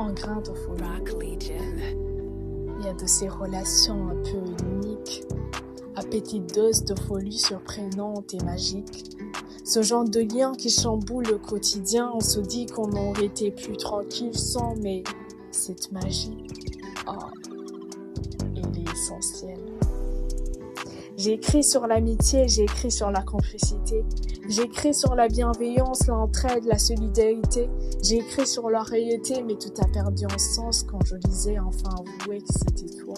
un grain de folie. Il y a de ces relations un peu uniques, à petite dose de folie surprenante et magique. Ce genre de lien qui chamboule le quotidien, on se dit qu'on aurait été plus tranquille sans, mais cette magie, elle est essentielle. J'ai écrit sur l'amitié, j'ai écrit sur la complicité, j'ai écrit sur la bienveillance, l'entraide, la solidarité, j'ai écrit sur la réalité, mais tout a perdu en sens quand je lisais enfin avouer que c'était toi.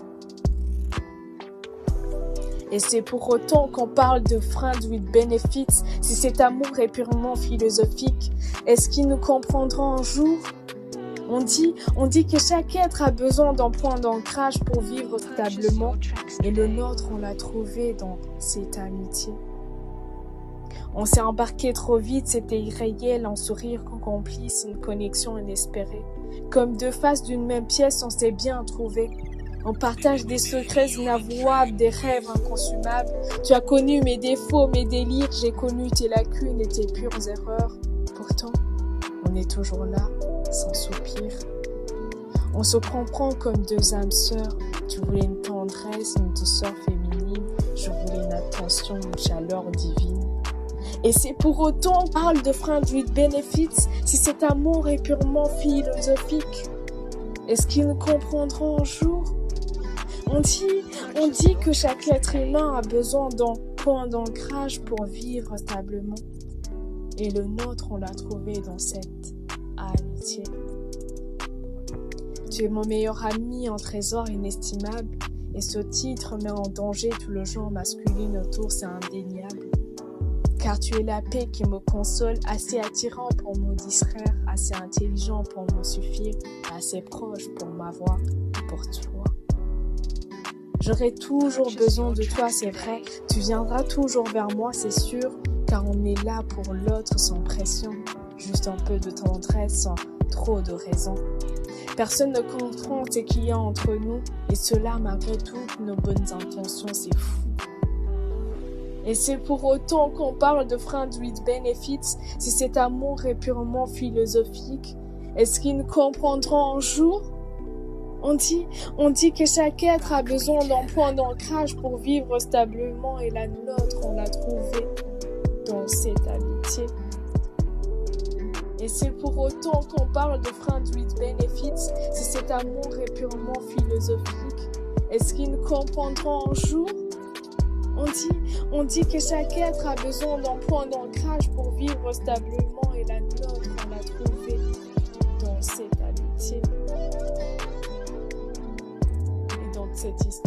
Et c'est pour autant qu'on parle de friends with benefits, si cet amour est purement philosophique, est-ce qu'il nous comprendra un jour ? On dit que chaque être a besoin d'un point d'ancrage pour vivre stablement, et le nôtre, on l'a trouvé dans cette amitié. On s'est embarqué trop vite, c'était irréel, un sourire complice, une connexion inespérée. Comme deux faces d'une même pièce, on s'est bien trouvés. On partage des secrets inavouables, des rêves inconsommables. Tu as connu mes défauts, mes délires, j'ai connu tes lacunes et tes pures erreurs. Pourtant, on est toujours là, sans soupir. On se comprend comme deux âmes sœurs. Tu voulais une tendresse, une douceur féminine. Je voulais une attention, une chaleur divine. Et c'est pour autant qu'on parle de friends with benefits, si cet amour est purement philosophique. Est-ce qu'ils nous comprendront un jour ? On dit que chaque être humain a besoin d'un point d'ancrage pour vivre stablement. Et le nôtre, on l'a trouvé dans cette amitié. Tu es mon meilleur ami, un trésor inestimable. Et ce titre met en danger tout le genre masculin autour, c'est indéniable. Car tu es la paix qui me console, assez attirant pour me distraire, assez intelligent pour me suffire, assez proche pour m'avoir pour toi. J'aurai toujours besoin de toi, c'est vrai. Tu viendras toujours vers moi, c'est sûr. Car on est là pour l'autre sans pression. Juste un peu de tendresse sans trop de raison. Personne ne comprend ce qu'il y a entre nous. Et cela malgré toutes nos bonnes intentions, c'est fou. Et c'est pour autant qu'on parle de friends with benefits. Si cet amour est purement philosophique, est-ce qu'ils nous comprendront un jour ? On dit que chaque être a besoin d'un point d'ancrage pour vivre stablement et la nôtre, on l'a trouvée dans cette amitié. Et c'est pour autant qu'on parle de friends with benefits, si cet amour est purement philosophique, est-ce qu'ils nous comprendront un jour ? On dit que chaque être a besoin d'un point d'ancrage pour vivre stablement et la nôtre, on l'a trouvée dans cette amitié. Et donc cette histoire